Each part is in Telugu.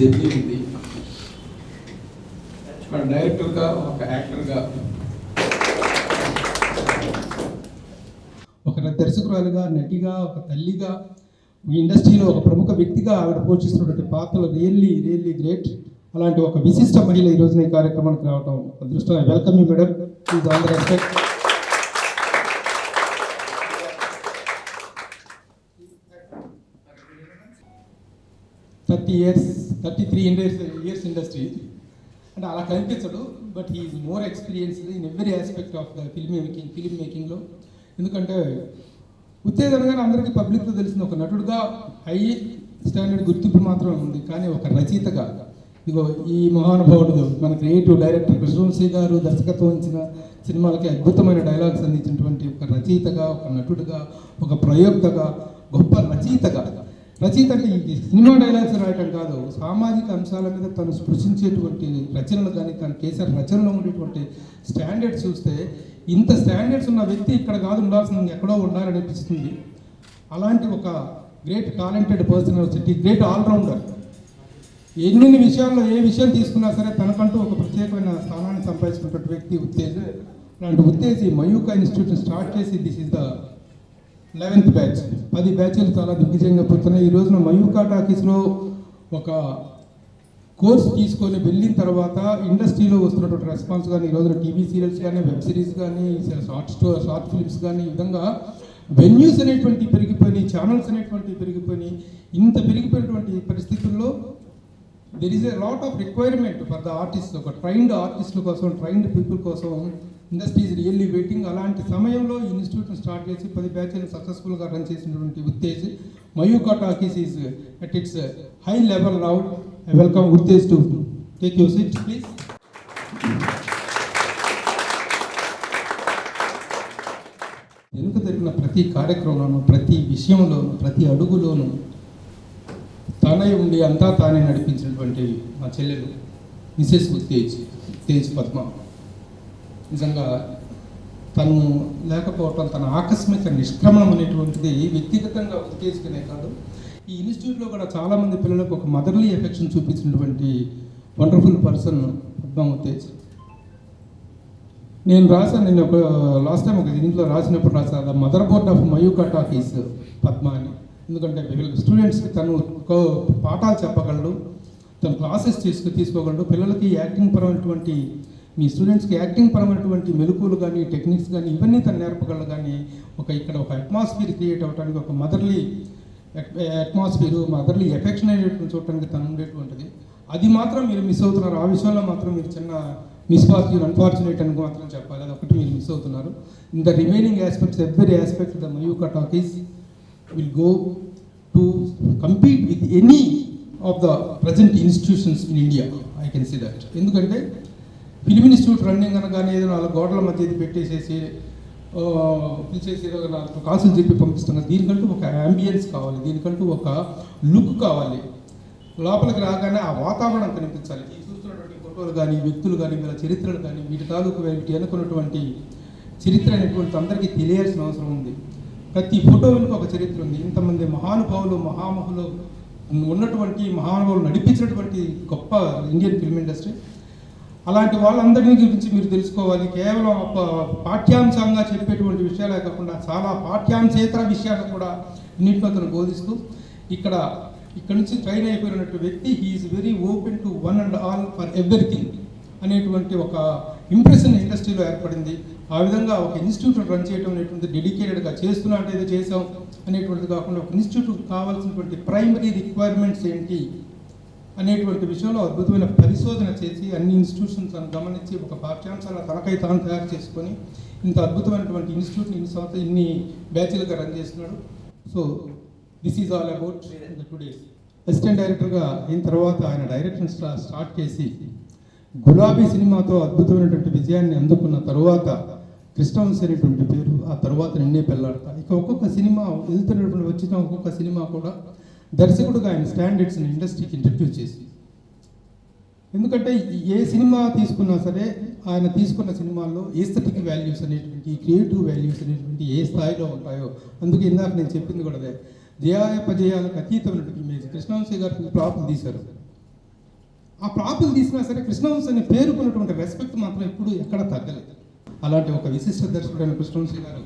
జర్నీ ఉంది. ఒక డైరెక్టర్గా, ఒక యాక్టర్గా, ఒక దర్శకురాలుగా, నటిగా, ఒక తల్లిగా, ఈ ఇండస్ట్రీలో ఒక ప్రముఖ వ్యక్తిగా ఆవిడ పోషిస్తున్నటువంటి పాత్రలు రియల్లీ రియల్లీ గ్రేట్. అలాంటి ఒక విశిష్ట మహిళ ఈ రోజున ఈ కార్యక్రమానికి రావడం అదృష్టం. Welcome you madam, please all the respect. 33 years industry అంటే అలా కనిపించడు, but he is more experienced in every aspect of the film మేకింగ్లో. ఎందుకంటే ఉత్తేజనగానే అందరికీ పబ్లిక్లో తెలిసిన ఒక నటుడుగా హై స్టాండర్డ్ గుర్తింపు మాత్రమే ఉంది, కానీ ఒక రచయితగా ఇగో ఈ మహానుభావుడు మన క్రియేటివ్ డైరెక్టర్ కృష్ణవంశీ గారు దర్శకత్వం వహించిన సినిమాలకి అద్భుతమైన డైలాగ్స్ అందించినటువంటి ఒక రచయితగా, ఒక నటుడుగా, ఒక ప్రయోక్తగా, గొప్ప రచయిత అంటే ఈ సినిమా డైలాగ్స్ రాయటం కాదు, సామాజిక అంశాల మీద తను స్పృశించేటువంటి రచనలు కానీ, తను చేసే రచనలో ఉండేటువంటి స్టాండర్డ్స్ చూస్తే ఇంత స్టాండర్డ్స్ ఉన్న వ్యక్తి ఇక్కడ కాదు ఉండాల్సింది, ఎక్కడో ఉండాలనిపిస్తుంది. అలాంటి ఒక great talented personality, great allrounder. ఎన్ని విషయాల్లో ఏ విషయం తీసుకున్నా సరే తనకంటూ ఒక ప్రత్యేకమైన స్థానాన్ని సంపాదించుకున్న వ్యక్తి ఉత్తేజ్. అలాంటి ఉత్తేజ్ మయూకా ఇన్స్టిట్యూట్ స్టార్ట్ చేసి this is the 11th batch. 10 బ్యాచ్లు చాలా దిగ్విజయంగా పోతున్నాయి. ఈ రోజున మయూకా టాకీస్లో ఒక కోర్స్ తీసుకొని వెళ్ళిన తర్వాత ఇండస్ట్రీలో వస్తున్నటువంటి రెస్పాన్స్ కానీ, ఈ రోజున టీవీ సీరియల్స్ కానీ, వెబ్ సిరీస్ కానీ, షార్ట్ ఫిల్మ్స్ కానీ, ఈ విధంగా వెన్యూస్ అనేటువంటి పెరిగిపోయినాయి, ఛానల్స్ అనేటువంటి పెరిగిపోయినాయి. ఇంత పెరిగిపోయినటువంటి పరిస్థితుల్లో there is a lot of requirement for the artist. ఒక ట్రైన్డ్ ఆర్టిస్టుల కోసం, ట్రైన్డ్ పీపుల్ కోసం ఇండస్ట్రీ ఈజ్ రియల్లీ వెయిటింగ్. అలాంటి సమయంలో ఈ ఇన్స్టిట్యూట్ని స్టార్ట్ చేసి 10 బ్యాచ్లను సక్సెస్ఫుల్గా రన్ చేసినటువంటి Uttej. Mayuka talkies is at its high level now. I welcome Uttej to take your seat please. వెనుక జరిగిన ప్రతి కార్యక్రమంలోనూ, ప్రతి విషయంలోనూ, ప్రతి అడుగులోనూ తానే ఉండి అంతా తానే నడిపించినటువంటి మా చెల్లెలు మిసెస్ ఉత్తేజ్ పద్మ. నిజంగా తను లేకపోవటం, తన ఆకస్మిక నిష్క్రమణం అనేటువంటిది వ్యక్తిగతంగా ఉత్తేజ్కనే కాదు, ఈ ఇన్స్టిట్యూట్లో కూడా చాలామంది పిల్లలకు ఒక మదర్లీ ఎఫెక్షన్ చూపించినటువంటి వండర్ఫుల్ పర్సన్ పద్మ ఉత్తేజ్. నేను ఒక లాస్ట్ టైం ఒక దీంట్లో రాసినప్పుడు రాసా mother board of Mayukha talkies Padma అని. ఎందుకంటే స్టూడెంట్స్కి తను పాఠాలు చెప్పగలడు, తను క్లాసెస్ తీసుకోగలడు. పిల్లలకి యాక్టింగ్ పరమైనటువంటి, మీ స్టూడెంట్స్కి యాక్టింగ్ పరమైనటువంటి మెలకువలు కానీ, టెక్నిక్స్ కానీ, ఇవన్నీ తను నేర్పగలడు. కానీ ఇక్కడ ఒక అట్మాస్ఫియర్ క్రియేట్ అవ్వడానికి, ఒక మదర్లీ అట్మాస్ఫియర్, మదర్లీ ఎఫెక్షన్ అనేటువంటి చూడటానికి తను ఉండేటువంటిది. అది మాత్రం మీరు మిస్ అవుతున్నారు. ఆ విషయంలో మాత్రం మీరు చిన్న మిస్ఫార్చ్యూన్, అన్ఫార్చునేట్ అని మాత్రం చెప్పాలి. అది ఒకటి మీరు మిస్ అవుతున్నారు. In the remaining aspects, every aspect the Mayuka talkies will go to compete with any of the present institutions in India. I can say that. ఎందుకంటే ఫిల్మ్ ఇన్స్టిట్యూట్ రన్నింగ్ అనగానే ఏదో 4 గోడల మధ్య ఇది పెట్టేసేసి పిలిచేసి ఏదో 4 కాసులు చెప్పి పంపిస్తున్నారు. దీనికంటూ ఒక అంబియన్స్ కావాలి, దీనికంటూ ఒక లుక్ కావాలి. లోపలికి రాగానే ఆ వాతావరణం కనిపించాలి. ఈ చూస్తున్నటువంటి ఫోటోలు కానీ, వ్యక్తులు కానీ, వీళ్ళ చరిత్రలు కానీ, వీటి తాలూకు వీటి అనుకున్నటువంటి చరిత్ర అనేటువంటి అందరికీ తెలియాల్సిన అవసరం ఉంది. ప్రతి ఫోటో వెనుక ఒక చరిత్ర ఉంది. ఇంతమంది మహానుభావులు, మహామహులు ఉన్నటువంటి, మహానుభావులు నడిపించినటువంటి గొప్ప ఇండియన్ ఫిల్మ్ ఇండస్ట్రీ. అలాంటి వాళ్ళందరినీ గురించి మీరు తెలుసుకోవాలి. కేవలం పాఠ్యాంశంగా చెప్పేటువంటి విషయాలే కాకుండా చాలా పాఠ్యాంశేతర విషయాలు కూడా అన్నింటిలో అతను బోధిస్తూ ఇక్కడ నుంచి ట్రైన్ అయిపోయినట్టు వ్యక్తి, he's very open to one and all for everything అనేటువంటి ఒక ఇంప్రెషన్ ఇండస్ట్రీలో ఏర్పడింది. ఆ విధంగా ఒక ఇన్స్టిట్యూట్ రన్ చేయడం అనేటువంటి డెడికేటెడ్గా చేస్తున్నా అంటే ఏదో చేసాం అనేటువంటిది కాకుండా, ఒక ఇన్స్టిట్యూట్ కావాల్సినటువంటి ప్రైమరీ రిక్వైర్మెంట్స్ ఏంటి అనేటువంటి విషయంలో అద్భుతమైన పరిశోధన చేసి అన్ని ఇన్స్టిట్యూషన్స్ గమనించి ఒక పాఠ్యాంశాల తనకై తాను తయారు చేసుకొని ఇంత అద్భుతమైనటువంటి ఇన్స్టిట్యూట్ని ఇన్ని బ్యాచ్లుగా రన్ చేస్తున్నాడు. So this is all about the today's. Assistant డైరెక్టర్గా అయిన తర్వాత ఆయన డైరెక్షన్ స్టార్ట్ చేసి గులాబీ సినిమాతో అద్భుతమైనటువంటి విజయాన్ని అందుకున్న తరువాత కృష్ణవంశీ అనేటువంటి పేరు, ఆ తర్వాత నిన్నే పెళ్ళాడతా. ఇక ఒక్కొక్క సినిమా వెళ్తున్నటువంటి వచ్చిన ఒక్కొక్క సినిమా కూడా దర్శకుడుగా ఆయన స్టాండర్డ్స్ని ఇండస్ట్రీకి ఇంట్రడ్యూస్ చేసి, ఎందుకంటే ఏ సినిమా తీసుకున్నా సరే ఆయన తీసుకున్న సినిమాల్లో ఏస్థెటిక్ వాల్యూస్ అనేటువంటి, క్రియేటివ్ వాల్యూస్ అనేటువంటి ఏ స్థాయిలో ఉంటాయో, అందుకే ఇందాక నేను చెప్పింది కూడా అదే, జయాపజయాలకు అతీతమైనటువంటి ఇమేజ్. కృష్ణవంశీ గారికి ఫ్లాప్లు తీశారు, ఆ ప్రాపులు తీసినా సరే కృష్ణవంశీ అనే పేరుకున్నటువంటి రెస్పెక్ట్ మాత్రం ఎప్పుడు ఎక్కడ తగ్గలేదు. అలాంటి ఒక విశిష్ట దర్శకుడైన కృష్ణవంశీ గారు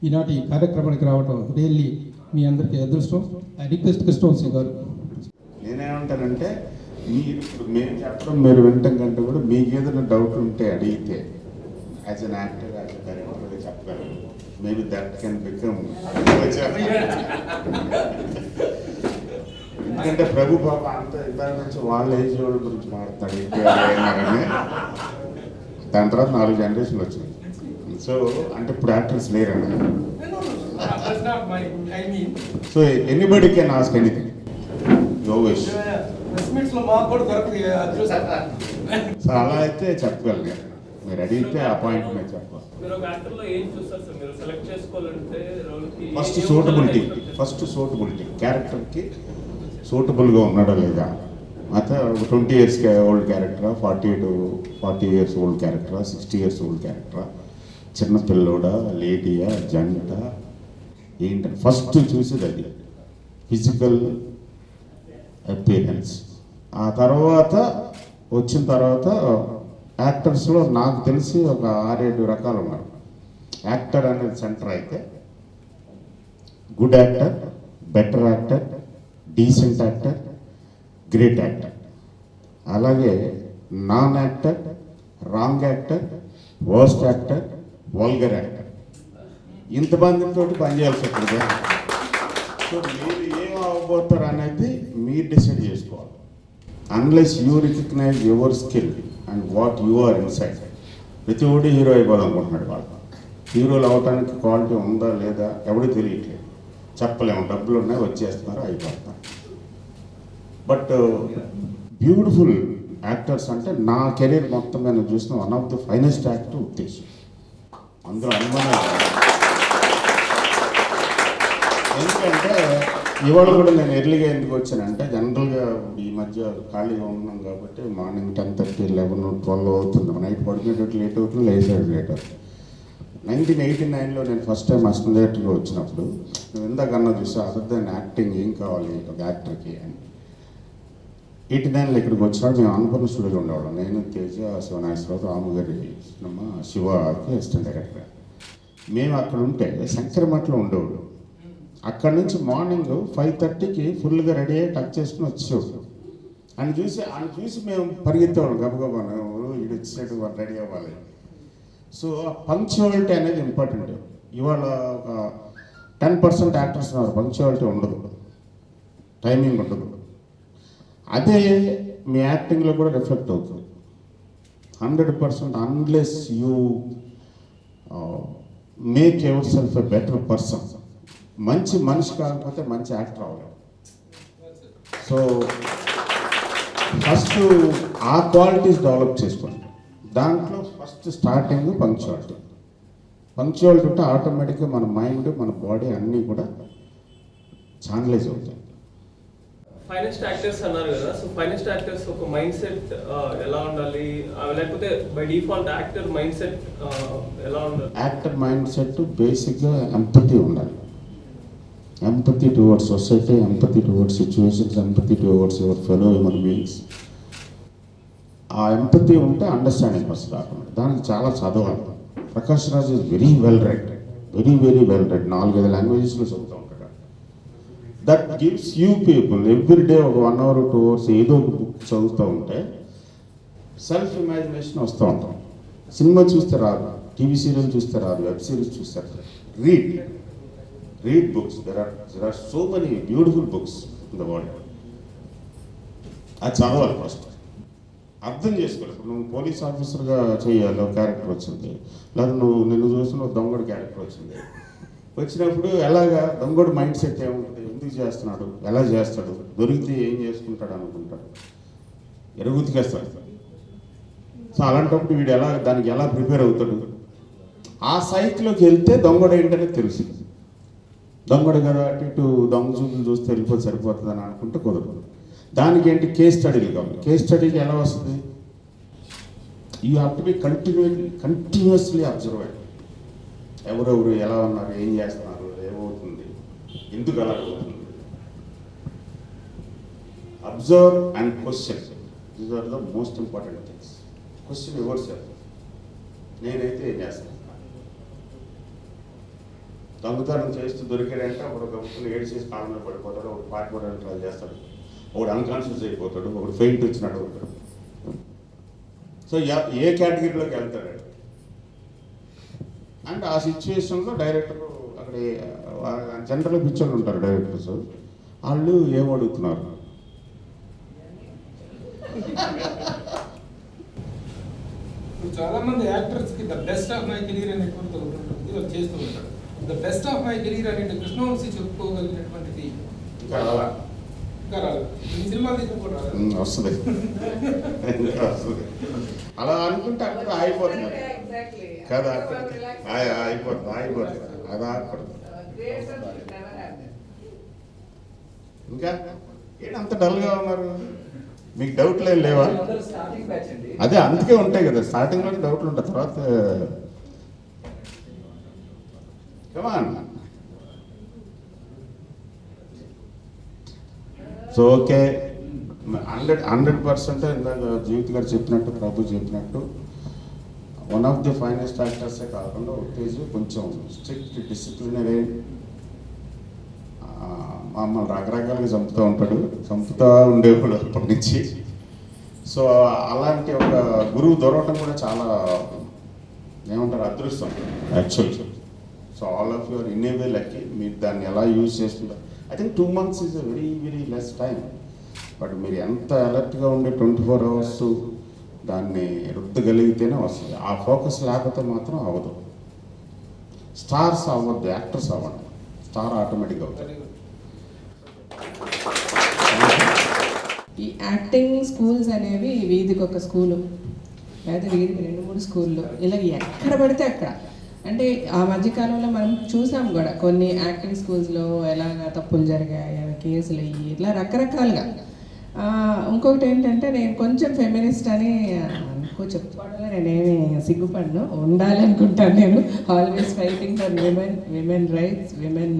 ఈనాటి ఈ కార్యక్రమానికి రావడం రియల్లీ మీ అందరికీ అదృష్టం. ఐ రిక్వెస్ట్ కృష్ణవంశీ గారు. నేనేమంటానంటే మేము చెప్పడం మీరు వినటం కంటే కూడా మీకు ఏదైనా డౌట్ ఉంటే అడిగితే as an actor as a డైరెక్టర్గా చెప్పగలరు. Maybe that can become. ఎందుకంటే ప్రభు బాబు అంత ఇద్దరి నుంచి వాళ్ళ ఏజ్ వాళ్ళ గురించి మాట్లాడతాడు ఏమన్నారని. దాని తర్వాత 4 జనరేషన్లు వచ్చినాయి. సో అంటే ఇప్పుడు యాక్టర్స్ లేరని. So anybody can ask anything. యో విష్. సో అలా అయితే చెప్పగలను. మీరు అడిగితే ఆ పాయింట్ నేను చెప్పాలి. ఫస్ట్ సూటబిలిటీ క్యారెక్టర్కి సూటబుల్గా ఉన్నాడా లేదా. అయితే 20 years ఓల్డ్ క్యారెక్టరా, 40 years ఓల్డ్ క్యారెక్టరా, 60 years ఓల్డ్ క్యారెక్టరా, చిన్న పిల్లోడా, లేడీయా, జంట ఏంటంటే ఫస్ట్ చూసేది అది ఫిజికల్ అపియరెన్స్. ఆ తర్వాత వచ్చిన తర్వాత యాక్టర్స్లో నాకు తెలిసి ఒక 6-7 రకాలు ఉన్నారు. యాక్టర్ అనేది సెంటర్ అయితే good actor, better actor, decent actor, great actor. అలాగే non actor, wrong actor, worst actor, vulgar actor. ఇంతమందితో పనిచేయాల్సి వస్తుంది. సో మీరు ఏం అవ్వబోతారు అనేది మీరు డిసైడ్ చేసుకోవాలి. Unless you recognise your skill and what you are inside. ప్రతి ఒక్కటి హీరో అయిపోదాం అనుకుంటున్నాడు. వాళ్ళు హీరోలు అవడానికి క్వాలిటీ ఉందా లేదా ఎవరికి తెలియట్లేదు. చెప్పలేము. డబ్బులు ఉన్నాయి, వచ్చేస్తున్నారు, అయిపోతున్నారు. బట్ బ్యూటిఫుల్ యాక్టర్స్ అంటే నా కెరీర్ మొత్తం నేను చూసిన one of the finest actor Uttej. అందులో అనుమానం. ఎందుకంటే ఇవాళ కూడా నేను ఎర్లీగా ఎందుకు వచ్చానంటే జనరల్గా ఈ మధ్య ఖాళీగా ఉన్నాం కాబట్టి మార్నింగ్ 10:30, 11, 12 అవుతుంది. నైట్ పడుకునేటట్టు లేట్ అవుతుంది, లేచాడు లేట్ అవుతుంది. 1989లో నేను ఫస్ట్ టైం అసిస్టెంట్ డైరెక్టర్గా వచ్చినప్పుడు నేను ఇందాకన్నా చూసా అదర్ దెన్ యాక్టింగ్ ఏం కావాలి ఒక యాక్టర్కి అని. 89లో ఇక్కడికి వచ్చినాడు. మేము అన్నపూర్ణ స్టూడియోలో ఉండేవాళ్ళం. నేను, తేజ, శివనాగేశ్వరరావు, రాముగారి సినిమా శివకి అసిస్టెంట్ డైరెక్టర్. మేము అక్కడ ఉంటే శంకరమఠలో ఉండేవాడు. అక్కడి నుంచి మార్నింగ్ 5:30కి ఫుల్గా రెడీ అయ్యి టచ్ చేసుకుని వచ్చేవాడు. ఆయన చూసి మేము పరిగెత్తేవాళ్ళం గబగబా. ఇది వచ్చేసాడు, రెడీ అవ్వాలి. సో ఆ పంక్చువాలిటీ అనేది ఇంపార్టెంట్. ఇవాళ ఒక 10% యాక్టర్స్ ఉన్నారు, పంక్చువాలిటీ ఉండదు, టైమింగ్ ఉండదు. అదే మీ యాక్టింగ్లో కూడా రిఫ్లెక్ట్ అవుతుంది. 100% unless you make your self a better person. మంచి మనిషి కాకపోతే మంచి యాక్టర్ అవ్వలేము. సో ఫస్ట్ ఆ క్వాలిటీస్ డెవలప్ చేసుకోండి. దాంట్లో ఫస్ట్ స్టార్టింగ్ పంక్చువాలిటీ. పంక్చువాలిటీ ఉంటే ఆటోమేటిక్గా మన మైండ్, మన బాడీ అన్నీ కూడా ఛానలైజ్ అవుతాయి. ఫైనెస్ట్ యాక్టర్స్ అన్నారు కదా, సో ఫైనెస్ట్ యాక్టర్స్ ఒక మైండ్ సెట్ ఎలా ఉండాలి, లేకపోతే by default actor mind set ఎలా ఉండాలి? యాక్టర్ మైండ్ సెట్ బేసిక్గా ఎంపతి ఉండాలి. Empathy towards society, empathy towards situations, empathy towards your fellow human beings. ఆ ఎంపతి ఉంటే అండర్స్టాండింగ్ వస్తుంది ఆటోమేటిక్. దానికి చాలా చదవాలి. Prakash Raj is very well read, very well read. 4-5 లాంగ్వేజెస్లో చదువుతూ ఉంటాడు. That gives you people every day ఒక 1 hour 2 hours ఏదో ఒక బుక్ చదువుతూ ఉంటే సెల్ఫ్ ఇమాజినేషన్ వస్తూ ఉంటాం. సినిమా చూస్తే రాదు, టీవీ సీరియల్ చూస్తే రాదు, వెబ్ సిరీస్ చూస్తే read books. There are so many beautiful books in the world. అది చదవాలి ఫస్ట్, అర్థం చేసుకోవాలి. ఇప్పుడు నువ్వు పోలీస్ ఆఫీసర్గా చేయాలి, ఒక క్యారెక్టర్ వచ్చింది, లేదా నిన్ను చూసిన దొంగడు క్యారెక్టర్ వచ్చినప్పుడు ఎలాగా దొంగడు మైండ్ సెట్ ఏముంటుంది, ఎందుకు చేస్తున్నాడు, ఎలా చేస్తాడు, దొరికితే ఏం చేసుకుంటాడు అనుకుంటాడు, ఎరుగుతికేస్తాడు. సో అలాంటప్పుడు వీడు దానికి ఎలా ప్రిపేర్ అవుతాడు. ఆ సైట్లోకి వెళ్తే దొంగడు ఏంటనేది తెలుసు. దొంగడు కదా అటు ఇటు దొంగ చూపులు చూస్తే వెళ్ళిపోతే సరిపోతుంది అని అనుకుంటే కుదరదు. దానికి ఏంటి, కేస్ స్టడీలు కావాలి. కేస్ స్టడీకి ఎలా వస్తుంది, you have to be continuously observe. ఎవరెవరు ఎలా ఉన్నారు, ఏం చేస్తున్నారు, ఏమవుతుంది, ఎందుకు అలా అవుతుంది. Observe and question. These are the most important things. Question yourself, నేనైతే ఏం చేస్తాను? దొంగతనం చేస్తూ దొరికాడంటే అప్పుడు గమ్ముకుని ఏడు చేసి కాళ్ళ మీద పడిపోతాడు, ఒకటి పారిపోవడానికి ట్రై చేస్తాడు, ఒకడు అన్కాన్షియస్ అయిపోతాడు, ఒకడు ఫెయింట్ వచ్చినట్టు ఉంటాడు. సో ఏ కేటగిరీలోకి వెళ్తాడు? అండ్ ఆ సిచ్యువేషన్లో డైరెక్టర్ అక్కడ జనరల్ పిక్చర్లు ఉంటారు డైరెక్టర్స్, వాళ్ళు ఏం అడుగుతున్నారు? ఇప్పుడు చాలా మంది యాక్టర్స్కి the best of my career అనేటువంటి ఒకటి ఉంటుంది, వాళ్ళు చేస్తూ ఉంటారు. The best of my career అనేది కృష్ణవంశీ చెప్పుకోగలిగినటువంటిది ఇంకా రాలా? ఇంకా రాదు. ఈ సినిమా తీసుకుంటారు వస్తుంది, ఇంకా వస్తుంది. అలా అనుకుంటే అక్కడ ఆగిపోతున్నారు కదా, అయిపోతుంది అది ఆగిపోతుంది. ఇంకా ఏంటి అంత డల్గా ఉన్నారు? మీకు డౌట్లు ఏం లేవా? అదే అందుకే ఉంటాయి కదా, స్టార్టింగ్లోనే డౌట్లు ఉంటాయి, తర్వాత సో ఓకే 100% ఇందాక జీవిత్ గారు చెప్పినట్టు, ప్రభు చెప్పినట్టు, వన్ ఆఫ్ ది ఫైనెస్ట్ యాక్టర్సే కాకుండా ఉత్తేజ్ కొంచెం స్ట్రిక్ట్ డిసిప్లినరీ, మమ్మల్ని రకరకాలుగా చంపుతూ ఉండేవాడు అప్పటి నుంచి. సో అలాంటి ఒక గురువు దొరకటం కూడా చాలా ఏమంటారు అదృష్టం actually. So all of your in a way lucky. మీరు దాన్ని ఎలా యూజ్ చేస్తుంటారు? I think 2 months is a very very less time. But మీరు ఎంత అలర్ట్గా ఉండి 24 hours దాన్ని రుద్దగలిగితేనే వస్తుంది. ఆ ఫోకస్ లేకపోతే మాత్రం అవ్వదు. స్టార్స్ అవ్వద్దు, యాక్టర్స్ అవ్వడం. స్టార్ ఆటోమేటిక్గా అవుతుంది. ఈ యాక్టింగ్ స్కూల్స్ అనేవి వీధికి ఒక స్కూలు, లేదా వీధికి 2-3 స్కూళ్ళు, ఇలా ఎక్కడ పడితే అక్కడ. అంటే ఆ మధ్యకాలంలో మనం చూసాం కూడా కొన్ని యాక్టింగ్ స్కూల్స్లో ఎలాగ తప్పులు జరిగాయి, కేసులు అయ్యి, ఇట్లా రకరకాలుగా. ఇంకొకటి ఏంటంటే, నేను కొంచెం ఫెమినిస్ట్ అని చెప్పుకోవడంలో నేనేమి సిగ్గుపడను, ఉండాలి అనుకుంటాను. నేను always fighting for women rights, women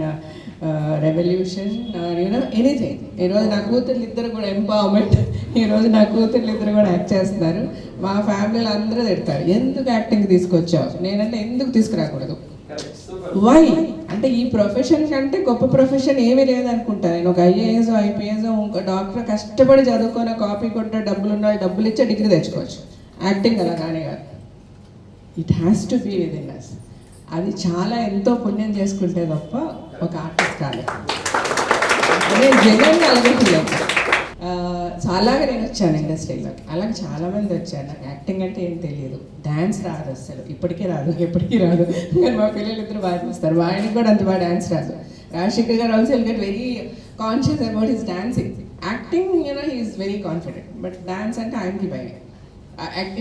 revolution, you know anything. ఈరోజు నా కూతుర్లు ఇద్దరు కూడా ఎంపవర్మెంట్, ఈరోజు నా కూతుర్లు ఇద్దరు కూడా యాక్ట్ చేస్తున్నారు. మా ఫ్యామిలీలో అందరూ తిడతారు, ఎందుకు యాక్టింగ్ తీసుకొచ్చావు? నేనంటే ఎందుకు తీసుకురాకూడదు? వై అంటే ఈ ప్రొఫెషన్ కంటే గొప్ప ప్రొఫెషన్ ఏమీ లేదనుకుంటా నేను. ఒక ఐఏఎస్, ఐపీఎస్, ఇంకో డాక్టర్ కష్టపడి చదువుకొని కాపీ కొట్టే డబ్బులు ఉన్న వాళ్ళు డబ్బులు ఇచ్చే డిగ్రీ తెచ్చుకోవచ్చు. యాక్టింగ్ అలా కానీ కాదు. It has to be within us. అది చాలా ఎంతో పుణ్యం చేసుకుంటే తప్ప ఒక ఆర్టిస్ట్ కాలేదు. నేను జగన్ అలాగే ఫీల్ అవుతాను. సో అలాగే నేను వచ్చాను ఇండస్ట్రీలో, అలాగే చాలామంది వచ్చారు. నాకు యాక్టింగ్ అంటే ఏం తెలియదు, డ్యాన్స్ రాదు అసలు, ఇప్పటికీ రాదు, ఎప్పటికీ రాదు. కానీ మా పిల్లలు ఇద్దరు బాగా చేస్తారు, మా ఆయనకి కూడా అంత బాగా డ్యాన్స్ రాదు. రాజశేఖర్ గారు also get very conscious about his dancing. Acting you know he is very confident, but dance అంటే ఆయనకి భయం.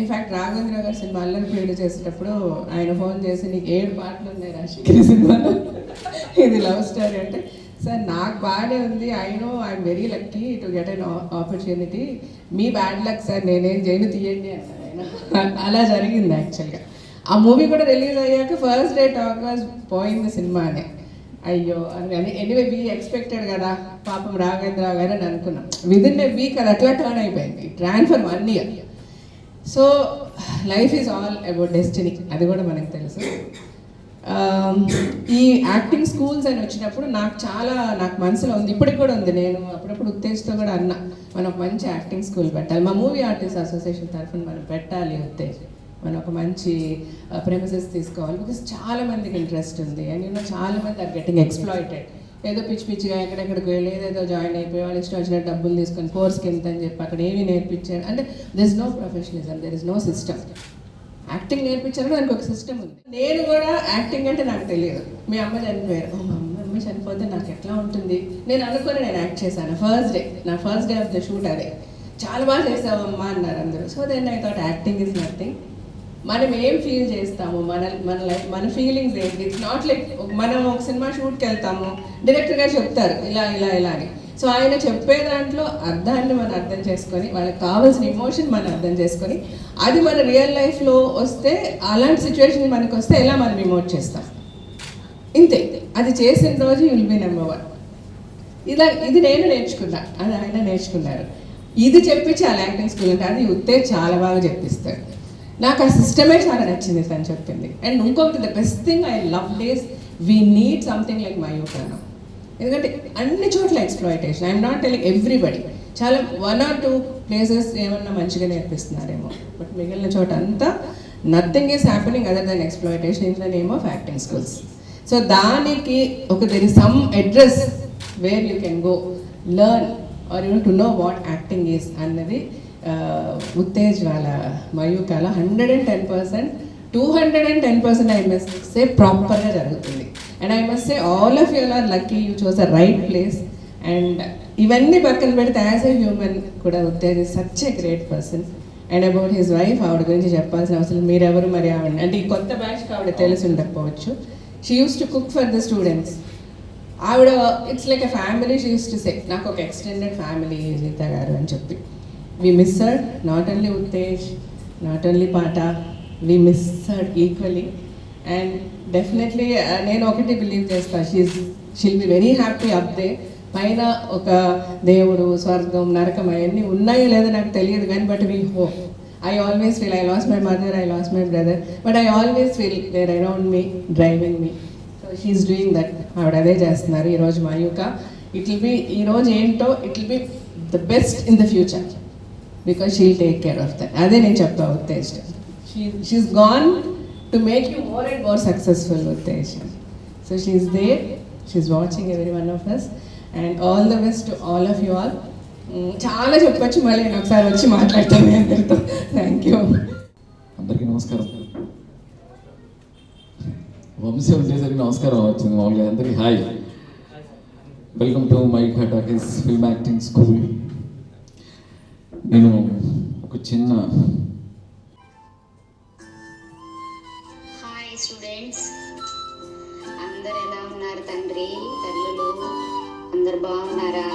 ఇన్ఫ్యాక్ట్ రాఘవేంద్ర గారు సినిమా అల్లరి ప్రియుడు చేసేటప్పుడు ఆయన ఫోన్ చేసి, నీకు 7 పాటలు ఉన్నాయి రాజశేఖర్ సినిమాలో, ఇది లవ్ స్టోరీ అంటే, సార్ నాకు బాగానే ఉంది, I know I'm very lucky to get an opportunity, me bad luck sir, నేనేం చేయను, తీయండి అన్నారు ఆయన. అలా జరిగింది యాక్చువల్గా. ఆ మూవీ కూడా రిలీజ్ అయ్యాక ఫస్ట్ డే టాక్ వాజ్ పోయింది సినిమా అని. అయ్యో అని ఎనీవే వీ ఎక్స్పెక్టెడ్ కదా పాపం రాఘవేంద్ర గారు అని అనుకున్నాం. విదిన్ ఏ వీక్ అది అట్లా టర్న్ అయిపోయింది, transfer 1 year. So life is all about destiny, అది కూడా మనకు తెలుసు. ఈ యాక్టింగ్ స్కూల్స్ అని వచ్చినప్పుడు నాకు మనసులో ఉంది, ఇప్పటికి కూడా ఉంది. నేను అప్పుడప్పుడు ఉత్తేజ్తో కూడా అన్నా, మనం ఒక మంచి యాక్టింగ్ స్కూల్ పెట్టాలి, మా మూవీ ఆర్టిస్ట్ అసోసియేషన్ తరఫున మనం పెట్టాలి ఉత్తేజ్, మనం ఒక మంచి ప్రెమిసెస్ తీసుకోవాలి. బికాస్ చాలా మందికి ఇంట్రెస్ట్ ఉంది, అండ్ యూనో చాలా మంది ఆర్ గెటింగ్ ఎక్స్ప్లాయిటెడ్. ఏదో పిచ్చిగా ఎక్కడెక్కడికి వెళ్ళి ఏదేదో జాయిన్ అయిపోయి వాళ్ళు ఇష్టం వచ్చినట్టు డబ్బులు తీసుకొని కోర్స్కి ఎంత అని చెప్పి అక్కడ ఏమి నేర్పించారు అంటే there is no professionalism, there is no system. Acting నేర్పించారు, దానికి ఒక సిస్టమ్ ఉంది. నేను కూడా యాక్టింగ్ అంటే నాకు తెలియదు. మీ అమ్మ చనిపోయారు, మా అమ్మ చనిపోతే నాకు ఎట్లా ఉంటుంది నేను అనుకుని నేను యాక్ట్ చేశాను. నా first day of the shoot అదే, చాలా బాగా చేసావు అమ్మ అన్నారు అందరూ. So then I thought acting is nothing. మనం ఏం ఫీల్ చేస్తాము, మన లైఫ్, మన ఫీలింగ్స్ ఏంటి. ఇట్స్ నాట్ లైక్ మనం ఒక సినిమా షూట్కి వెళ్తాము, డైరెక్టర్ గారు చెప్తారు ఇలా ఇలా ఇలా అని. సో ఆయన చెప్పే దాంట్లో అర్థాన్ని మనం అర్థం చేసుకొని, వాళ్ళకి కావాల్సిన ఎమోషన్ మనం అర్థం చేసుకొని, అది మన రియల్ లైఫ్లో వస్తే, అలాంటి సిచ్యువేషన్ మనకు వస్తే ఎలా మనం ఎమోట్ చేస్తాం, ఇంతే. అది చేసిన రోజు విల్ బి నెంబర్ 1. ఇది నేను నేర్చుకున్నా, అది ఆయన నేర్చుకున్నారు. ఇది చెప్పించాలి యాక్టింగ్ స్కూల్ అంటే, అది ఉత్తేజ్ చాలా బాగా చెప్పిస్తాడు. నాకు ఆ సిస్టమే చాలా నచ్చింది తను చెప్పింది. అండ్ ఇంకొకటి, the best thing I love days we need something like మయూఖానా. ఎందుకంటే అన్ని చోట్ల exploitation. I'm not telling everybody, చాలా 1 or 2 ప్లేసెస్ ఏమన్నా మంచిగా నేర్పిస్తున్నారేమో, బట్ మిగిలిన చోట అంతా nothing is happening other than exploitation in the name of acting schools. So దానికి ఒక there is some address where you can go learn or you to know what acting is అన్నది ఉత్తేజ్ వాళ్ళ మయూఖాల 110%, 210% ఐ మస్ట్ సే ప్రాపర్గా జరుగుతుంది. And I must say all of you are lucky, you chose the right place. And ఇవన్నీ పక్కన పెడితే యాజ్ ఎ హ్యూమన్ కూడా Uttej is such a great person. And about his wife, ఆవిడ గురించి చెప్పాల్సిన అవసరం, మీరెవరు మరి ఆవిడ అంటే ఈ కొత్త బ్యాచ్కి ఆవిడ తెలిసి ఉండకపోవచ్చు. She use to cook for the students. ఆవిడ it's like a family. She use to say, నాకు ఒక ఎక్స్టెండెడ్ ఫ్యామిలీ గీత గారు అని చెప్పి. We miss her, not only Uttej, not only పాట, we miss her equally. And definitely నేను ఒకటి బిలీవ్ చేస్తాను, she'll be very happy up there. పైన ఒక దేవుడు, స్వర్గం, నరకం అవన్నీ ఉన్నాయో లేదో నాకు తెలియదు కానీ, but we hope. I always feel, I lost my mother, I lost my brother, but I always feel they're around me, driving me. So she's doing that. ఆవిడ అదే చేస్తున్నారు ఈరోజు మయూఖ. ఇట్ విల్ బి, ఈరోజు ఏంటో it will be the best in the future because she'll take care of that. అదే నేను చెప్తా Uttej. She is gone to make you more and more successful Uttej. So she is there, she is watching every one of us. And all the best to all of you all. చాలా చెప్పచ్చు, మళ్ళీ నేను ఒకసారి వచ్చి మాట్లాడతాను మీ అందరితో. Thank you. అందరికీ నమస్కారం. వంశీ వచ్చేసరికి నమస్కారం వచ్చింది మామూలుగా. అందరికీ hi, welcome to Mayukha talkies film acting school. నేను ఒక చిన్న హాయ్ స్టూడెంట్స్, అందరు ఎలా ఉన్నారు? తండ్రి తల్లులు అందరు బాగున్నారా?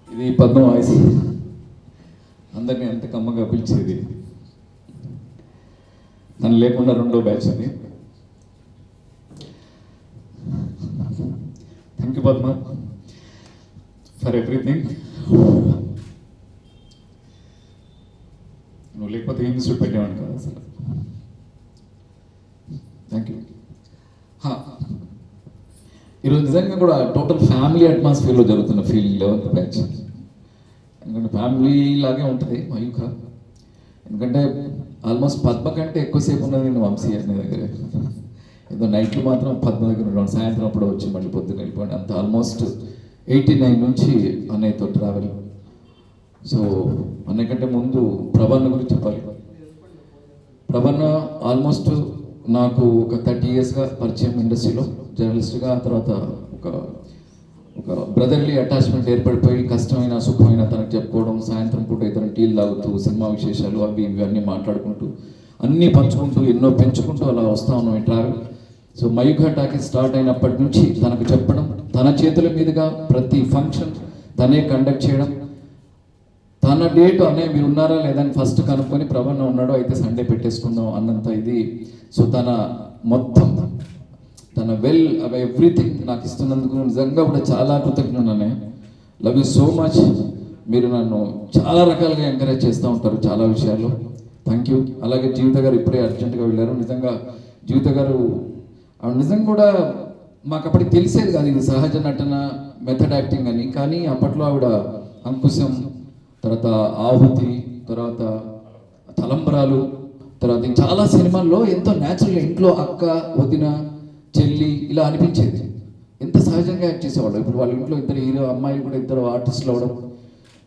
ఇది పద్మ వాయిస్. అందరినీ ఎంత కమ్మగా పిలిచేది. తను లేకుండా రెండో బ్యాచ్ అది. Thank you Padma for everything. నువ్వు లేకపోతే ఏం ఇన్స్టిట్యూట్ పెట్టేవాడు కదా అసలు. Thank you. ఈరోజు నిజంగా కూడా టోటల్ ఫ్యామిలీ అట్మాస్ఫియర్లో జరుగుతున్న ఫీలింగ్ 11th బ్యాచ్. ఎందుకంటే ఫ్యామిలీ లాగే ఉంటుంది మయూఖ. ఎందుకంటే ఆల్మోస్ట్ పద్మ కంటే ఎక్కువసేపు ఉన్నది నేను వంశీ అనే దగ్గర. ఏదో నైట్లు మాత్రం పద్మ దగ్గర ఉన్నాను, సాయంత్రం అప్పుడు వచ్చి మళ్ళీ పొద్దున్న వెళ్ళిపోయాడు. అంత ఆల్మోస్ట్ 89 నుంచి అన్నయ్యతో ట్రావెల్. సో అన్నయ్య కంటే ముందు ప్రభన్న గురించి చెప్పాలి. ప్రభన్న ఆల్మోస్ట్ నాకు ఒక 30 yearsగా పరిచయం ఇండస్ట్రీలో జర్నలిస్ట్గా. తర్వాత ఒక బ్రదర్లీ అటాచ్మెంట్ ఏర్పడిపోయి కష్టమైన సుఖమైన తనకు చెప్పుకోవడం, సాయంత్రం పూట ఇద్దరు టీలు తాగుతూ సినిమా విశేషాలు అవి ఇవి అన్నీ మాట్లాడుకుంటూ అన్నీ పంచుకుంటూ ఎన్నో పెంచుకుంటూ అలా వస్తూ ఉన్నాం ఈ travel. So Mayukha talkies start అయినప్పటి నుంచి తనకు చెప్పడం, తన చేతుల మీదుగా ప్రతి ఫంక్షన్ తనే కండక్ట్ చేయడం, తన డేట్ అనే మీరు ఉన్నారా లేదని ఫస్ట్ కనుక్కొని ప్రభన్న ఉన్నాడో అయితే సండే పెట్టేసుకుందాం అన్నంత ఇది. సో తన మొత్తం తన వెల్ అవి ఎవ్రీథింగ్ నాకు ఇస్తున్నందుకు నిజంగా కూడా చాలా కృతజ్ఞతనే. Love you so much. మీరు నన్ను చాలా రకాలుగా ఎంకరేజ్ చేస్తూ ఉంటారు చాలా విషయాల్లో. Thank you. అలాగే జీవిత గారు ఇప్పుడే అర్జెంటుగా వెళ్ళారు. నిజంగా జీవిత గారు ఆవిడ నిజంగా కూడా మాకు అప్పటికి తెలిసేది కాదు ఇది సహజ నటన, మెథడ్ యాక్టింగ్ అని. కానీ అప్పట్లో ఆవిడ అంకుశం, తర్వాత ఆహుతి, తర్వాత తలంబరాలు, తర్వాత చాలా సినిమాల్లో ఎంతో న్యాచురల్గా ఇంట్లో అక్క, వదిన, చెల్లి ఇలా అనిపించేది. ఎంత సహజంగా యాక్ట్ చేసేవాళ్ళు. ఇప్పుడు వాళ్ళ ఇంట్లో ఇద్దరు హీరో అమ్మాయిలు కూడా ఇద్దరు ఆర్టిస్టులు అవ్వడం,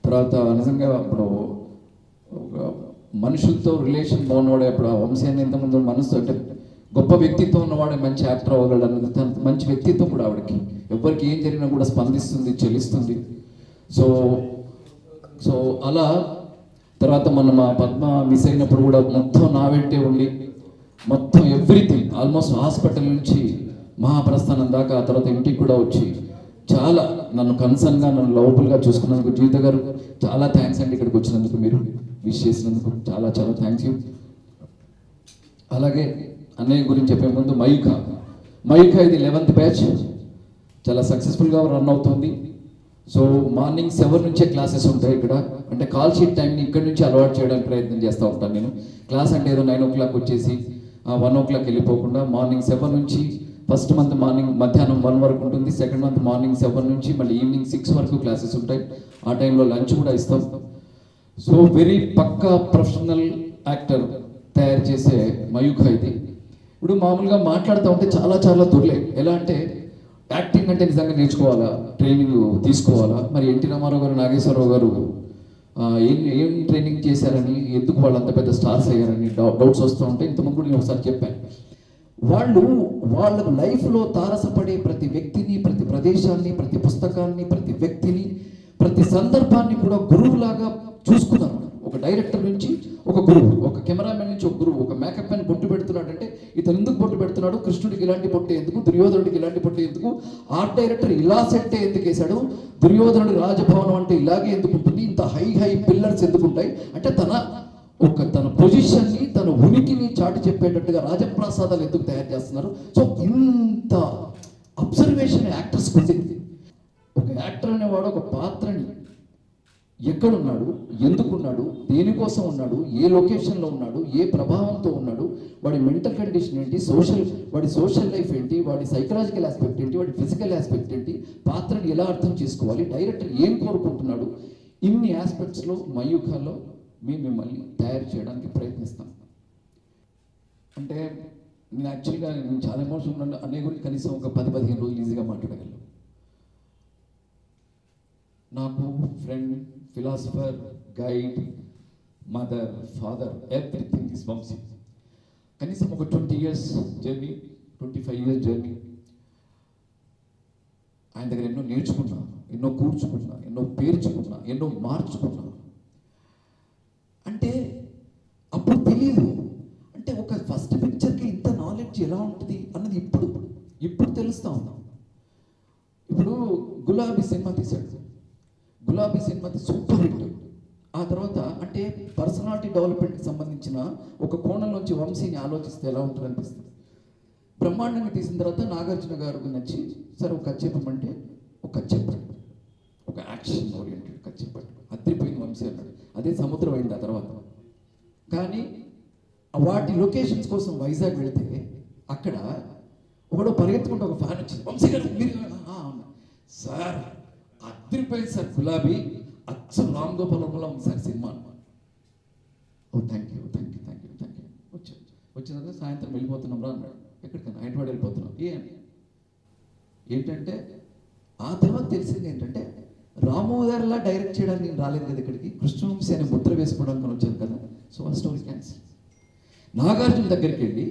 తర్వాత నిజంగా ఇప్పుడు ఒక మనుషులతో రిలేషన్ బాగున్నవాడే. అప్పుడు ఆ వంశీ అని ఇంతకుముందు మనసు అంటే గొప్ప వ్యక్తిత్వం ఉన్నవాడే మంచి యాక్టర్ అవ్వగలడు అన్నది మంచి వ్యక్తిత్వం కూడా ఆవిడకి. ఎవరికి ఏం జరిగినా కూడా స్పందిస్తుంది, చెల్లిస్తుంది. సో అలా తర్వాత మన మా పద్మ మిస్ అయినప్పుడు కూడా మొత్తం నా వెంటే ఉండి మొత్తం ఎవ్రీథింగ్ ఆల్మోస్ట్ హాస్పిటల్ నుంచి మహాప్రస్థానం దాకా, ఆ తర్వాత ఇంటికి కూడా వచ్చి చాలా నన్ను కన్సర్న్గా నన్ను లవబుల్గా చూసుకున్నందుకు జీవిత గారు చాలా థ్యాంక్స్ అండి. ఇక్కడికి వచ్చినందుకు, మీరు విష్ చేసినందుకు చాలా చాలా థ్యాంక్స్ యూ. అలాగే అన్నయ్య గురించి చెప్పే ముందు మయూఖ ఇది 11th బ్యాచ్ చాలా సక్సెస్ఫుల్గా రన్ అవుతుంది. సో మార్నింగ్ 7 నుంచే క్లాసెస్ ఉంటాయి ఇక్కడ. అంటే కాల్ షీట్ టైంని ఇక్కడ నుంచి అలవాటు చేయడానికి ప్రయత్నం చేస్తూ ఉంటాను నేను. క్లాస్ అంటే ఏదో 9 o'clock వచ్చేసి 1 o'clock వెళ్ళిపోకుండా మార్నింగ్ 7 నుంచి ఫస్ట్ మంత్ మార్నింగ్ మధ్యాహ్నం 1 వరకు ఉంటుంది, సెకండ్ మంత్ మార్నింగ్ 7 నుంచి మళ్ళీ ఈవినింగ్ 6 వరకు క్లాసెస్ ఉంటాయి. ఆ టైంలో లంచ్ కూడా ఇస్తాం. సో వెరీ పక్కా ప్రొఫెషనల్ యాక్టర్ తయారు చేసే మయూఖ ఇది. ఇప్పుడు మామూలుగా మాట్లాడుతూ ఉంటే చాలా దొరలే. ఎలా అంటే యాక్టింగ్ అంటే నిజంగా నేర్చుకోవాలా, ట్రైనింగ్ తీసుకోవాలా, మరి ఎన్టీ రామారావు గారు, నాగేశ్వరరావు గారు ఏం ట్రైనింగ్ చేశారని, ఎందుకు వాళ్ళు అంత పెద్ద స్టార్స్ అయ్యారని డౌట్స్ వస్తూ ఉంటాయి. ఇంతకుముందు కూడా నేను ఒకసారి చెప్పాను. వాళ్ళ లైఫ్లో తారసపడే ప్రతి వ్యక్తిని, ప్రతి ప్రదేశాన్ని, ప్రతి పుస్తకాన్ని, ప్రతి వ్యక్తిని, ప్రతి సందర్భాన్ని కూడా గురువులాగా చూసుకున్నారు. ఒక డైరెక్టర్ నుంచి ఒక గురువు, ఒక కెమెరామెన్ నుంచి ఒక గురువు, ఒక మేకప్ మ్యాన్ బొట్టు పెడుతున్నాడు అంటే ఇతను ఎందుకు బొట్టు పెడుతున్నాడు, కృష్ణుడికి ఇలాంటి బొట్టు ఎందుకు, దుర్యోధనుడికి ఇలాంటి బొట్టు ఎందుకు, ఆర్ట్ డైరెక్టర్ ఇలా సెట్ ఎందుకు వేశాడు, దుర్యోధనుడి రాజభవనం అంటే ఇలాగే ఎందుకు ఉంటుంది, ఇంత హై పిల్లర్స్ ఎందుకు ఉంటాయి అంటే తన పొజిషన్ని, తన ఉనికిని చాటి చెప్పేటట్టుగా రాజప్రాసాదాలు ఎందుకు తయారు చేస్తున్నారు. సో ఇంత అబ్జర్వేషన్ యాక్టర్స్కి ఉంటుంది. ఒక యాక్టర్ అనేవాడు ఒక పాత్రని ఎక్కడున్నాడు, ఎందుకున్నాడు, దేనికోసం ఉన్నాడు, ఏ లొకేషన్లో ఉన్నాడు, ఏ ప్రభావంతో ఉన్నాడు, వాడి మెంటల్ కండిషన్ ఏంటి, వాడి సోషల్ లైఫ్ ఏంటి, వాడి సైకలాజికల్ ఆస్పెక్ట్ ఏంటి, వాడి ఫిజికల్ ఆస్పెక్ట్ ఏంటి, పాత్రని ఎలా అర్థం చేసుకోవాలి, డైరెక్టర్ ఏం కోరుకుంటున్నాడు, ఇన్ని ఆస్పెక్ట్స్లో మయూఖలో మేము మిమ్మల్ని తయారు చేయడానికి ప్రయత్నిస్తాం. అంటే నేను యాక్చువల్గా చాలా ఎమోషనల్ ఉన్నాను. అనే గురించి కనీసం ఒక 10-15 రోజులు ఈజీగా మాట్లాడగలను. నాకు friend, philosopher, guide, mother, father, everything is Vamsi. కనీసం ఒక 20 years జర్నీ, 25 years జర్నీ. ఆయన దగ్గర ఎన్నో నేర్చుకున్నా, ఎన్నో కూర్చుకున్నా, ఎన్నో పేర్చుకున్నా, ఎన్నో మార్చుకున్నా. అంటే అప్పుడు తెలియదు. అంటే ఒక ఫస్ట్ పిక్చర్కి ఇంత నాలెడ్జ్ ఎలా ఉంటుంది అన్నది ఇప్పుడు తెలుస్తూ ఉన్నాం. ఇప్పుడు గులాబీ సినిమా తీశాడు. గులాబీ సినిమా సూపర్ హిట్. ఆ తర్వాత అంటే పర్సనాలిటీ డెవలప్మెంట్కి సంబంధించిన ఒక కోణంలోంచి వంశీని ఆలోచిస్తే ఎలా ఉంటుంది అనిపిస్తుంది. బ్రహ్మాండంగా తీసిన తర్వాత నాగార్జున గారికి నచ్చి సరే ఒక కథ చెప్పమంటే ఒక కథ చెప్పాడు, ఒక యాక్షన్ ఓరియంటెడ్ కథ చెప్పాడు. అద్దరిపోయింది వంశీ అన్నాడు. అదే సముద్రం అయింది ఆ తర్వాత. కానీ వాటి లొకేషన్స్ కోసం వైజాగ్ వెళితే అక్కడ ఒకడో పరిగెత్తుకుంటే ఒక ఫ్యాన్ వచ్చింది, వంశీ గారు మీరు సార్ అద్దరిపోయింది సార్, గులాబీ అచ్చం రామ్ గోపాల్ వర్మలా ఉంది సార్ సినిమా. ఓ థ్యాంక్ యూ వచ్చిన తర్వాత సాయంత్రం వెళ్ళిపోతున్నాం రా అన్నాడు. ఎక్కడికైనా హైదరాబాద్ వెళ్ళిపోతున్నాం. ఏంటంటే ఆ తర్వాత తెలిసింది ఏంటంటే రామోదర్లా డైరెక్ట్ చేయడానికి నేను రాలేదు కదా ఇక్కడికి, కృష్ణవంశీ అనే ముద్ర వేసుకోవడానికి వచ్చాను కదా. సో ఆ స్టోరీ క్యాన్సిల్. నాగార్జున దగ్గరికి వెళ్ళి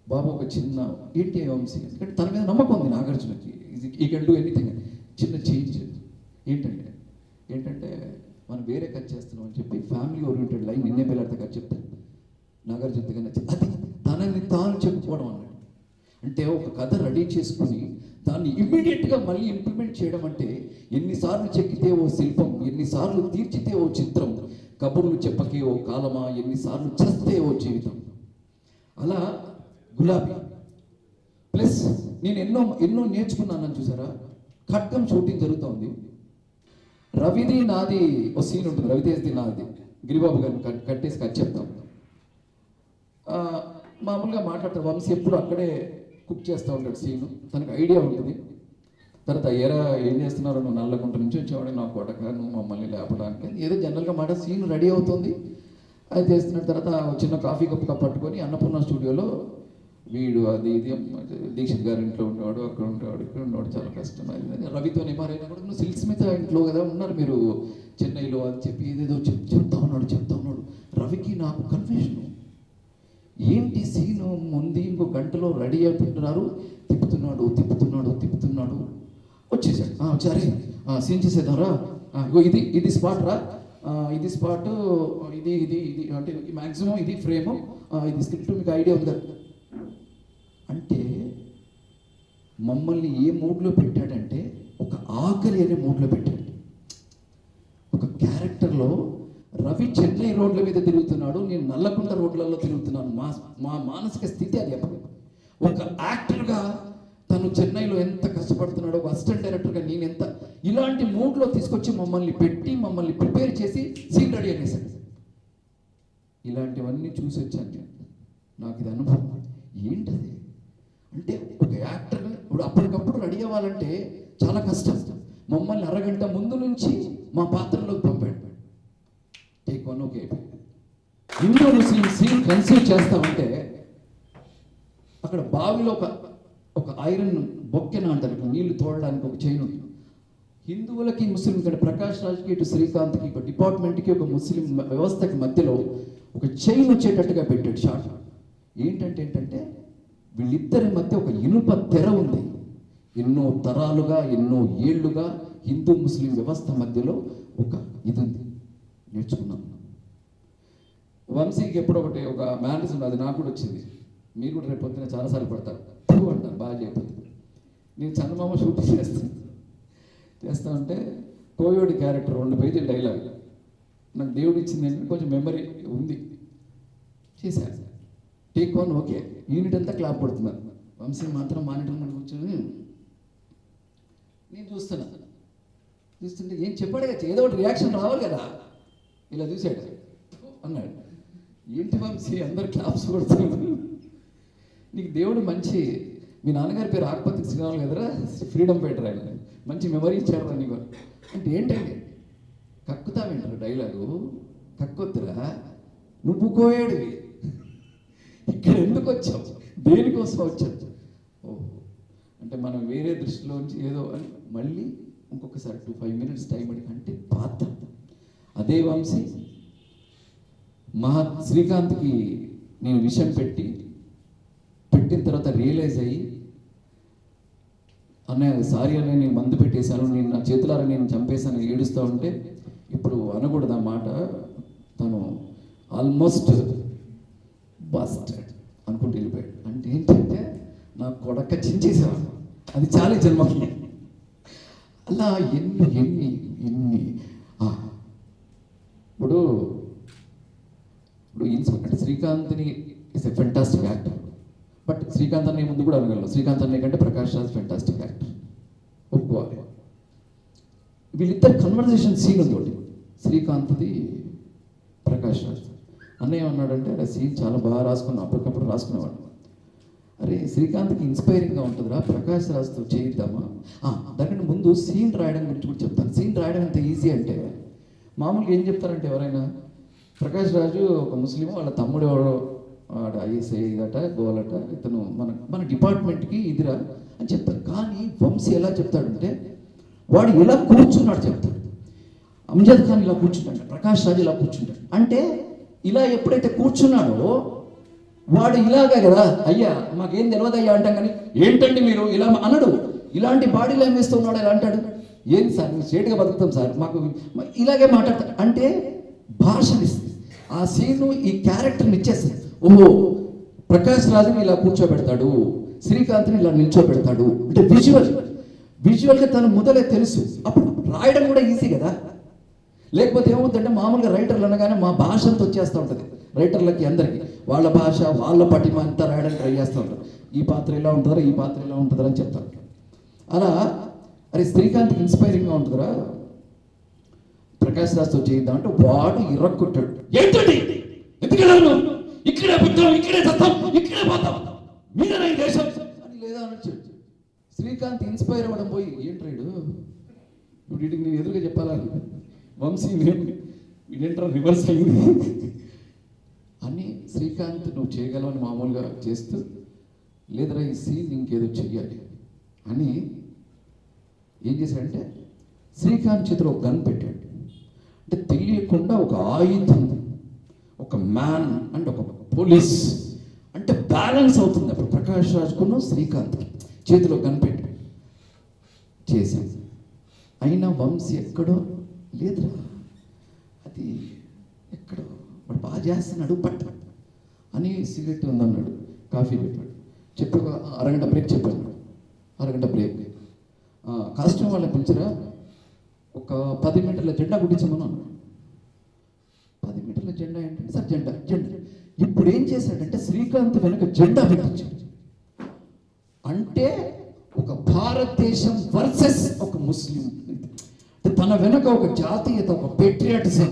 బాబు ఒక చిన్న ఏంటి వంశీ, ఎందుకంటే తన మీద నమ్మకం ఉంది నాగార్జునకి, ఈ కెన్ డూ ఎనీథింగ్. చిన్న చేంజ్ ఏంటంటే మనం వేరే కథ చేస్తున్నాం అని చెప్పి ఫ్యామిలీ ఓరియంటెడ్ లైన్ నిన్నే పిల్లలతో కథ చెప్తాను. నాగార్జున దగ్గర నచ్చింది. అది తనని తాను చెప్పుకోవడం అన్నాడు. అంటే ఒక కథ రెడీ చేసుకుని దాన్ని ఇమ్మీడియట్గా మళ్ళీ ఇంప్లిమెంట్ చేయడం అంటే ఎన్నిసార్లు చెక్కితే ఓ శిల్పం, ఎన్నిసార్లు తీర్చితే ఓ చిత్రం, కబుర్లు చెప్పకే ఓ కాలమా, ఎన్నిసార్లు చేస్తే ఓ జీవితం. అలా గులాబీ ప్లస్ నేను ఎన్నో నేర్చుకున్నానని చూసారా. ఖడ్గం షూటింగ్ జరుగుతోంది. రవిది నాది ఓ సీన్ ఉంటుంది, రవితేజ్ది నాది, గిరిబాబు గారిని కట్టేసి కట్ చెప్తాం. మామూలుగా మాట్లాడతారు. వంశీ ఎప్పుడు అక్కడే కుక్ చేస్తూ ఉంటాడు సీను, తనకు ఐడియా ఉంటుంది. తర్వాత ఏరా ఏం చేస్తున్నారు, నువ్వు నల్లగుంట నుంచి వచ్చేవాడు, నాకు కొడక నువ్వు మమ్మల్ని లేపడానికి ఏదో జనరల్గా మాట సీన్ రెడీ అవుతుంది. అది చేస్తున్న తర్వాత చిన్న కాఫీ కప్పు పట్టుకొని అన్నపూర్ణ స్టూడియోలో వీడు అది ఇది దీక్షిత్ గారి ఇంట్లో ఉండేవాడు, అక్కడ ఉండేవాడు, ఇక్కడ ఉండేవాడు, చాలా కష్టం. అది రవితో నిమారైనా కూడా నువ్వు సిల్క్ స్మిత్ ఇంట్లో కదా ఉన్నారు మీరు చెన్నైలో అని చెప్పి ఏదేదో చెప్తా ఉన్నాడు. రవికి నాకు కన్ఫ్యూజన్, ఏంటి సీను ముందు ఇంకో గంటలో రెడీ అవుతుంటున్నారు, తిప్పుతున్నాడు వచ్చేసాడు. సరే సీన్ చేసేద్దాంరా, ఇది స్పాట్ రా, ఇది స్పాట్, ఇది అంటే మ్యాక్సిమం ఇది ఫ్రేము, ఇది స్క్రిప్ట్ మీకు ఐడియా ఉంది కదా. అంటే మమ్మల్ని ఏ మూడ్లో పెట్టాడంటే ఒక ఆకలి అనే మూడ్లో పెట్టాడు. ఒక క్యారెక్టర్లో రవి చెన్నై రోడ్ల మీద తిరుగుతున్నాడు, నేను నల్లకుంట రోడ్లలో తిరుగుతున్నాను. మా మానసిక స్థితి అది. ఎప్పుడు ఒక యాక్టర్గా తను చెన్నైలో ఎంత కష్టపడుతున్నాడో, ఒక అసిస్టెంట్ డైరెక్టర్గా నేను ఎంత ఇలాంటి మూడ్లో తీసుకొచ్చి మమ్మల్ని పెట్టి మమ్మల్ని ప్రిపేర్ చేసి సీన్ రెడీ అనేసాడు. ఇలాంటివన్నీ చూసి వచ్చాను నేను. నాకు ఇది అనుభవం. ఏంటది అంటే ఒక యాక్టర్ ఇప్పుడు అప్పటికప్పుడు రెడీ అవ్వాలంటే చాలా కష్టం. మమ్మల్ని అరగంట ముందు నుంచి మా పాత్రలోకి పంపాడు. టేక్ వన్ ఓకే అయిపోయింది. హిందూ ముస్లిం సీన్ కన్సీవ్ చేస్తామంటే అక్కడ బావిలో ఒక ఐరన్ బొక్కెన అంటారు, నీళ్లు తోడడానికి ఒక చైన్ ఉంది. హిందువులకి ముస్లిం ఇక్కడ ప్రకాష్ రాజ్కి ఇటు శ్రీకాంత్కి ఒక డిపార్ట్మెంట్కి ఒక ముస్లిం వ్యవస్థకి మధ్యలో ఒక చైన్ వచ్చేటట్టుగా పెట్టాడు షాట్. ఏంటంటే వీళ్ళిద్దరి మధ్య ఒక ఇనుప తెర ఉంది. ఎన్నో తరాలుగా ఎన్నో ఏళ్లుగా హిందూ ముస్లిం వ్యవస్థ మధ్యలో ఒక ఇది ఉంది. నేర్చుకున్నాం. వంశీకి ఎప్పుడో ఒక మేనరిజం అది నాకు కూడా వచ్చింది. మీరు కూడా రేపు పొద్దున చాలాసార్లు పడతారు అంటారు బాగా చేయకపోతే. నేను చందమామ షూటింగ్ చేస్తా ఉంటే కోయోడి క్యారెక్టర్ 2 పేజీల డైలాగ్ నాకు దేవుడు ఇచ్చింది, కొంచెం మెమరీ ఉంది, చేశాను. టేక్ వన్ ఓకే, యూనిట్ అంతా క్లాప్ పడుతున్నారు. వంశీ మాత్రం మానిటర్ మీద కూర్చొని నేను చూస్తుంటే ఏం చెప్పాడు కదా, ఏదో ఒకటి రియాక్షన్ రావాలి కదా. ఇలా చూశాడు, అన్నాడు ఏంటి వంశీ అందరు క్లాప్స్ కొడుతున్నారు, నీకు దేవుడు మంచి, మీ నాన్నగారి పేరు ఆకుపత్రి శ్రీరాములు కదరా, ఫ్రీడమ్ ఫైటర్ ఆయన, మంచి మెమరీ ఇచ్చాడు నీకు అంటే ఏంటండి కక్కుతావేంటారు డైలాగు, కక్కొద్దురా నువ్వు కోయాడివి, ఇక్కడ ఎందుకు వచ్చావు, దేనికోసం వచ్చావు. ఓహో అంటే మనం వేరే దృష్టిలోంచి ఏదో అని మళ్ళీ ఇంకొకసారి 5 minutes టైం అడిగి అంటే పాత్ర అదే వంశీ. శ్రీకాంత్కి నేను విషయం పెట్టిన తర్వాత రియలైజ్ అయ్యి అన్నయ్య సారీ అన్నయ్య నేను మందు పెట్టేశాను, నేను నా చేతులారా నేను చంపేశాను ఏడుస్తూ ఉంటే ఇప్పుడు అనకూడదు ఆ మాట, తను ఆల్మోస్ట్ బస్టెడ్ అనుకుంటూ వెళ్ళిపోయాడు. అంటే ఏంటంటే నా కొడక చించేసేవాడు, అది చాలా జన్మకి. అలా ఎన్ని ఇప్పుడు ఇన్స్పెక్టర్ శ్రీకాంత్ని is a fantastic actor. But Srikanth అన్నయ్య ముందు కూడా అనగలను, శ్రీకాంత్ అన్నయ్య కంటే ప్రకాష్ రాజ్ ఫెంటాస్టిక్ యాక్టర్ ఒప్పుకోవాలి. వీళ్ళిద్దరు కన్వర్జేషన్ సీన్ ఉంది ఒకటి, శ్రీకాంత్ది ప్రకాష్ రాజ్. అన్నయ్య అన్నాడంటే అరే సీన్ చాలా బాగా రాసుకున్నాం, అప్పటికప్పుడు రాసుకునేవాడు. అరే శ్రీకాంత్కి ఇన్స్పైరింగ్గా ఉంటుందిరా, ప్రకాష్ రాజ్తో చేయిద్దామా. దానికంటే ముందు సీన్ రాయడం గురించి కూడా చెప్తాను. సీన్ రాయడం ఎంత ఈజీ అంటే మామూలుగా ఏం చెప్తారంటే ఎవరైనా ప్రకాష్ రాజు ఒక ముస్లిం, వాళ్ళ తమ్ముడు ఎవరో ఆడ ఐఎస్ఐ ఇదట గోలట, ఇతను మన డిపార్ట్మెంట్కి ఇదిరా అని చెప్తారు. కానీ వంశీ ఎలా చెప్తాడంటే వాడు ఇలా కూర్చున్నాడు చెప్తాడు, అమ్జద్ ఖాన్ ఇలా కూర్చుంటాడు, ప్రకాష్ రాజ్ ఇలా కూర్చుంటాడు. అంటే ఇలా ఎప్పుడైతే కూర్చున్నాడో వాడు ఇలాగే కదా, అయ్యా మాకేం తెలియదు అయ్యా అంటాం, కానీ ఏంటండి మీరు ఇలా అనడు. ఇలాంటి బాడీ లాంగ్వేజ్తో ఉన్నాడు ఎలా అంటాడు, ఏంటి సార్ మేము స్ట్రేట్గా బతుకుతాం సార్, మాకు ఇలాగే మాట్లాడతాడు. అంటే భాషనిస్తుంది ఆ సీను, ఈ క్యారెక్టర్ని ఇచ్చేస్తుంది. ఓహో ప్రకాష్ రాజుని ఇలా కూర్చోబెడతాడు, శ్రీకాంత్ని ఇలా నిల్చోబెడతాడు అంటే విజువల్గా తను మొదలే తెలుసు. అప్పుడు రాయడం కూడా ఈజీ కదా. లేకపోతే ఏమవుతుందంటే మామూలుగా రైటర్లు అనగానే మా భాష అంతా వచ్చేస్తూ ఉంటుంది రైటర్లకి, అందరికీ వాళ్ళ భాష వాళ్ళ పటిమ అంతా రాయడానికి ట్రై చేస్తూ ఉంటారు. ఈ పాత్ర ఇలా ఉంటుందా, ఈ పాత్ర ఇలా ఉంటుందా అని చెప్తారు. అలా అరే శ్రీకాంత్కి ఇన్స్పైరింగ్గా ఉంటుందిరా, ప్రకాష్ రాజ్తో చేద్దాం అంటే వాడు ఇరక్కొట్టాడు. ఏంటండి ఎందుకు ఇక్కడే పుట్టాం, ఇక్కడే చస్తాం, ఇక్కడే పోతాం, మీరేనా ఈ దేశం అని లేదా అనొచ్చు. శ్రీకాంత్ ఇన్స్పైర్ అవ్వడం పోయి ఏంట్రాడు వీటికి నేను ఎదురుగా చెప్పాలని వంశీ వీడేంట్రా రివర్స్ అయింది అని శ్రీకాంత్ నువ్వు చేయగలవని మామూలుగా చేస్తూ లేదురా ఈ సీన్ ఇంకేదో చెయ్యాలి అని ఏం చేశాడంటే శ్రీకాంత్ చేతిలో ఒక గన్ పెట్టాడు. అంటే తెలియకుండా ఒక ఆయుధం, ఒక మ్యాన్ అండ్ ఒక పోలీస్ అంటే బ్యాలెన్స్ అవుతుంది. అప్పుడు ప్రకాష్ రాజ్కున్న శ్రీకాంత్కి చేతిలో గన్ పెట్టాడు చేశాను. అయినా వంశీ ఎక్కడో లేదురా, అది ఎక్కడో వాడు బాగా చేస్తున్నాడు పట్ట అని సిగరెట్ ఉందన్నాడు, కాఫీ చెప్పాడు, చెప్పి అరగంట బ్రేక్ చెప్పాడు. అరగంట బ్రేక్ కాస్ట్యూమ్ వాళ్ళని పిలిచిరా, ఒక 10 మీటర్ల జెండా కుట్టించమని అన్నాడు. 10 మీటర్ల జెండా ఏంటంటే సార్ జెండా. ఇప్పుడు ఏం చేశాడంటే శ్రీకాంత్ వెనక జెండా పెట్టించాడు. అంటే ఒక భారతదేశం వర్సెస్ ఒక ముస్లిం, తన వెనుక ఒక జాతీయత, ఒక పేట్రియాటిజం,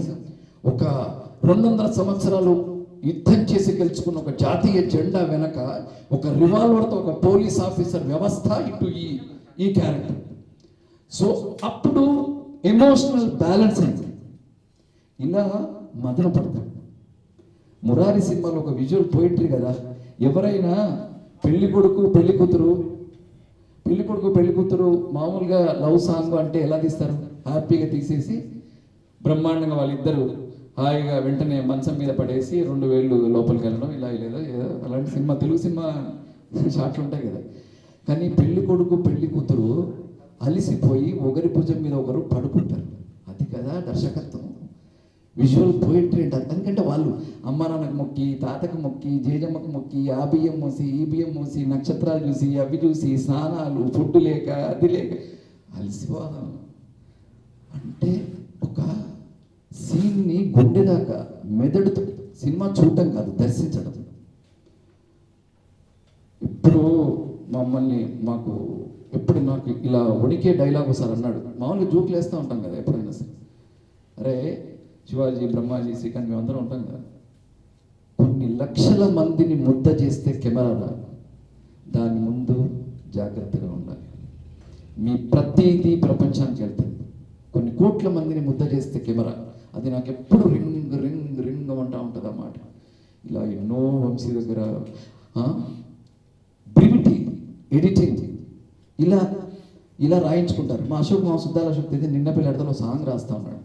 ఒక 200 సంవత్సరాలు యుద్ధం చేసి గెలుచుకున్న ఒక జాతీయ జెండా వెనక ఒక రివాల్వర్తో ఒక పోలీస్ ఆఫీసర్ వ్యవస్థ ఇటు ఈ క్యారెక్టర్. సో అప్పుడు ఎమోషనల్ బ్యాలెన్స్ అయింది. ఇలా మదన పడతాడు. మురారి సినిమాలో ఒక విజువల్ పోయిటరీ కదా, ఎవరైనా పెళ్లి కొడుకు పెళ్లి కూతురు మామూలుగా లవ్ సాంగ్ అంటే ఎలా తీస్తారు? హ్యాపీగా తీసేసి బ్రహ్మాండంగా వాళ్ళిద్దరు హాయిగా వెంటనే మంచం మీద పడేసి 2 వేళ్ళు లోపలికి వెళ్ళడం, ఇలా ఏదో అలాంటి సినిమా, తెలుగు సినిమా షాట్లు ఉంటాయి కదా. కానీ పెళ్లి కొడుకు పెళ్లి కూతురు అలిసిపోయి ఒకరి భుజం మీద ఒకరు పడుకుంటారు. అది కదా దర్శకత్వం, విజువల్ పోయిటరీ అంటే. ఎందుకంటే వాళ్ళు అమ్మ నాన్నకు మొక్కి, తాతకు మొక్కి, జేజమ్మకు మొక్కి, ఆ బియ్యం మోసి ఈ బియ్యం మోసి, నక్షత్రాలు చూసి అవి చూసి, స్నానాలు, ఫుడ్ లేక అది లేక అలసిపోదాం అంటే ఒక సీన్ని గుండెదాకా మెదడుతో సినిమా చూడటం కాదు, దర్శించడం. ఇప్పుడు ఎప్పుడు నాకు ఇలా వణికే డైలాగ్ ఒకసారి అన్నాడు. మామూలుగా జోకులు వేస్తూ ఉంటాం కదా ఎప్పుడైనా సరే, అరే శివాజీ, బ్రహ్మాజీ, శ్రీకాంత్ మేమందరం ఉంటాం కదా, కొన్ని లక్షల మందిని ముద్ద చేస్తే కెమెరా దాని ముందు జాగ్రత్తగా ఉండాలి. మీ ప్రతిదీ ప్రపంచానికి వెళ్తుంది. కొన్ని కోట్ల మందిని ముద్ద చేస్తే కెమెరా అది నాకు ఎప్పుడు రింగ్ రింగ్ రింగ్ అంటూ ఉంటుంది అన్నమాట. ఇలా ఎన్నో వంశీ దగ్గర బ్రివిటీ, ఎడిటింగ్ ఇలా రాయించుకుంటారు. మా సుద్దాల అశోక్ అయితే నిన్న పిల్లడితో సాంగ్ రాస్తా ఉన్నాడు.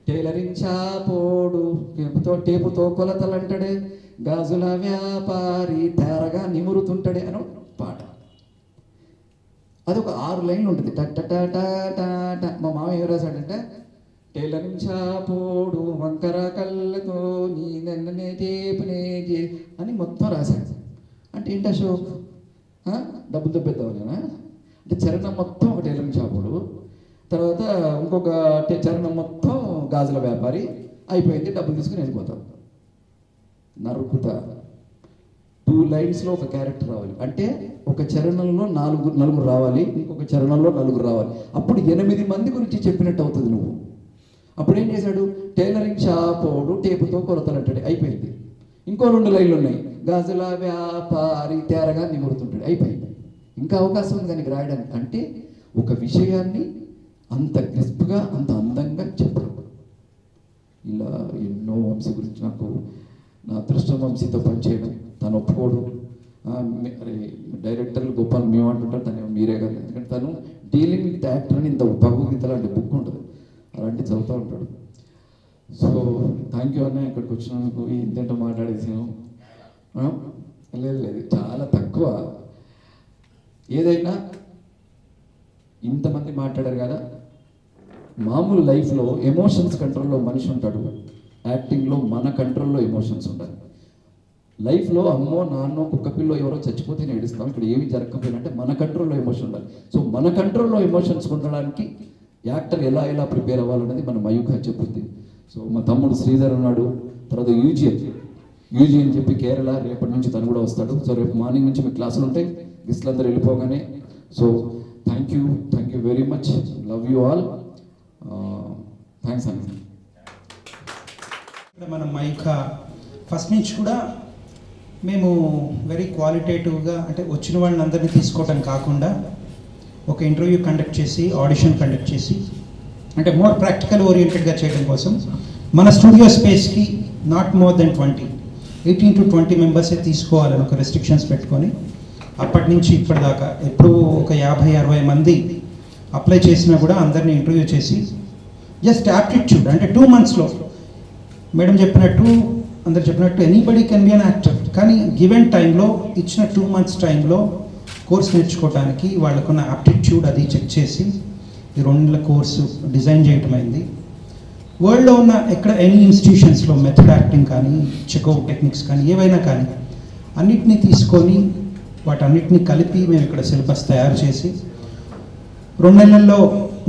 టైలరింగ్ షాపోడు టేపుతో కొలతలంటాడే, గాజుల వ్యాపారి తేరగా నిమురుతుంటాడే అని పాట. అది ఒక 6 లైన్లు ఉంటుంది. మా మామ ఏం రాశాడంటే, టైలరింగ్ షాపోడు వంకర కళ్ళతో నీ నన్ననే టేపునే అని మొత్తం రాశాడు. అంటే ఏంటి అశోక్, డబ్బులు దొబ్బెద్దామనేనా? అంటే చరణం మొత్తం ఒక టైలరింగ్ షాపుడు, తర్వాత ఇంకొక చరణం మొత్తం గాజుల వ్యాపారి, అయిపోయింది, డబ్బులు తీసుకుని వెళ్ళిపోతాం. నరుకుతా 2 లైన్స్లో ఒక క్యారెక్టర్ రావాలి. అంటే ఒక చరణంలో నలుగురు రావాలి, ఇంకొక చరణంలో 4 రావాలి. అప్పుడు 8 మంది గురించి చెప్పినట్టు అవుతుంది నువ్వు. అప్పుడు ఏం చేశాడు, టైలరింగ్ షాపోడు టేపుతో కొలతలంటాడు, అయిపోయింది. ఇంకో 2 లైన్లు ఉన్నాయి, గాజుల వ్యాపారి తేరగా నిమురుతుంటాడు, అయిపోయింది. ఇంకా అవకాశం ఉంది దానికి రాయడానికి. అంటే ఒక విషయాన్ని అంత క్రిస్ప్గా, అంత అందంగా చెప్పడం. ఇలా ఎన్నో వంశీ గురించి నాకు నా అదృష్టం, వంశీతో పనిచేయడం. తను ఒప్పుకోడు. అరే డైరెక్టర్లు గోపాల్ మేము అంటుంటారు, తను మీరే కదా. ఎందుకంటే తను డీలింగ్ విత్ యాక్టర్ అని ఇంత భగవద్గీత లాంటి బుక్ ఉంటుంది, అలాంటి చదువుతూ ఉంటాడు. సో థ్యాంక్ యూ అన్న, ఇక్కడికి వచ్చినందుకు. ఇంతేంటో మాట్లాడేసాను. లేదు చాలా తక్కువ. ఏదైనా ఇంతమంది మాట్లాడారు కదా, మామూలు లైఫ్లో ఎమోషన్స్ కంట్రోల్లో మనిషి ఉంటాడు, యాక్టింగ్లో మన కంట్రోల్లో ఎమోషన్స్ ఉండాలి. లైఫ్లో అమ్మో నాన్నో కుక్కపిల్లో ఎవరో చచ్చిపోతే ఏడుస్తాం, ఇక్కడ ఏమి జరగకపోయినంటే మన కంట్రోల్లో ఎమోషన్ ఉండాలి. సో మన కంట్రోల్లో ఎమోషన్స్ ఉండడానికి యాక్టర్ ఎలా ప్రిపేర్ అవ్వాలనేది మన మయూఖ చెప్పుద్ది. సో మా తమ్ముడు శ్రీధర్ ఉన్నాడు, తర్వాత యూజీ అని చెప్పి కేరళ, రేపటి నుంచి తను కూడా వస్తాడు. సో రేపు మార్నింగ్ నుంచి మీ క్లాసులు ఉంటాయి, గెస్టులందరూ వెళ్ళిపోగానే. So thank you very much, love you all, thanks అండి. మన మైఖ ఫస్ట్ నుంచి కూడా మేము వెరీ క్వాలిటేటివ్గా, అంటే వచ్చిన వాళ్ళని అందరినీ తీసుకోవటం కాకుండా ఒక ఇంటర్వ్యూ కండక్ట్ చేసి, ఆడిషన్ కండక్ట్ చేసి, అంటే మోర్ ప్రాక్టికల్ ఓరియంటెడ్గా చేయడం కోసం మన స్టూడియో స్పేస్కి నాట్ మోర్ దెన్ 18 to 20 మెంబర్సే తీసుకోవాలని ఒక రెస్ట్రిక్షన్స్ పెట్టుకొని అప్పటి నుంచి ఇప్పటిదాకా ఎప్పుడు ఒక 50-60 మంది అప్లై చేసినా కూడా అందరినీ ఇంటర్వ్యూ చేసి జస్ట్ యాప్టిట్యూడ్, అంటే 2 monthsలో మేడం చెప్పినట్టు, అందరు చెప్పినట్టు anybody can be an actor. కానీ గివెన్ టైంలో, ఇచ్చిన 2 months టైంలో కోర్స్ నేర్చుకోవడానికి వాళ్ళకున్న యాప్టిట్యూడ్ అది చెక్ చేసి ఈ 2 నెలల కోర్సు డిజైన్ చేయటం అయింది. వరల్డ్లో ఉన్న ఎక్కడ ఎనీ ఇన్స్టిట్యూషన్స్లో మెథడ్ యాక్టింగ్ కానీ, చెక్అవుట్ టెక్నిక్స్ కానీ, ఏవైనా కానీ అన్నిటినీ తీసుకొని వాటన్నిటినీ కలిపి మేము ఇక్కడ సిలబస్ తయారు చేసి 2 నెలల్లో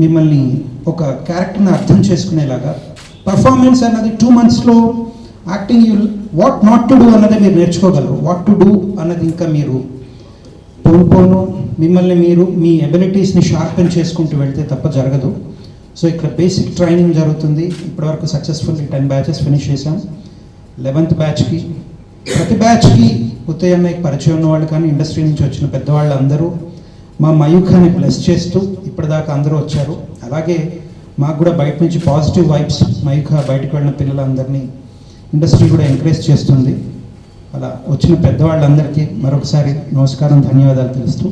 మిమ్మల్ని ఒక క్యారెక్టర్ని అర్థం చేసుకునేలాగా, పర్ఫార్మెన్స్ అన్నది 2 monthsలో acting you what not to do అన్నది మీరు నేర్చుకోగలరు, వాట్ టు డూ అన్నది ఇంకా మీరు పోను మిమ్మల్ని మీరు మీ ఎబిలిటీస్ని షార్పెన్ చేసుకుంటూ వెళ్తే తప్ప జరగదు. సో ఇక్కడ బేసిక్ ట్రైనింగ్ జరుగుతుంది. ఇప్పటివరకు సక్సెస్ఫుల్లీ 10 బ్యాచెస్ ఫినిష్ చేశాం. 11th బ్యాచ్కి, ప్రతి బ్యాచ్కి ఉత్తయ్యన్నకి పరిచయం ఉన్నవాళ్ళు కానీ ఇండస్ట్రీ నుంచి వచ్చిన పెద్దవాళ్ళు అందరూ మా మయూఖాని బ్లెస్ చేస్తూ ఇప్పటిదాకా అందరూ వచ్చారు. అలాగే మాకు కూడా బయట నుంచి పాజిటివ్ వైబ్స్, మయూఖ బయటకు వెళ్ళిన పిల్లలందరినీ ఇండస్ట్రీ కూడా ఎంకరేజ్ చేస్తుంది. అలా వచ్చిన పెద్దవాళ్ళందరికీ మరొకసారి నమస్కారం, ధన్యవాదాలు తెలుస్తూ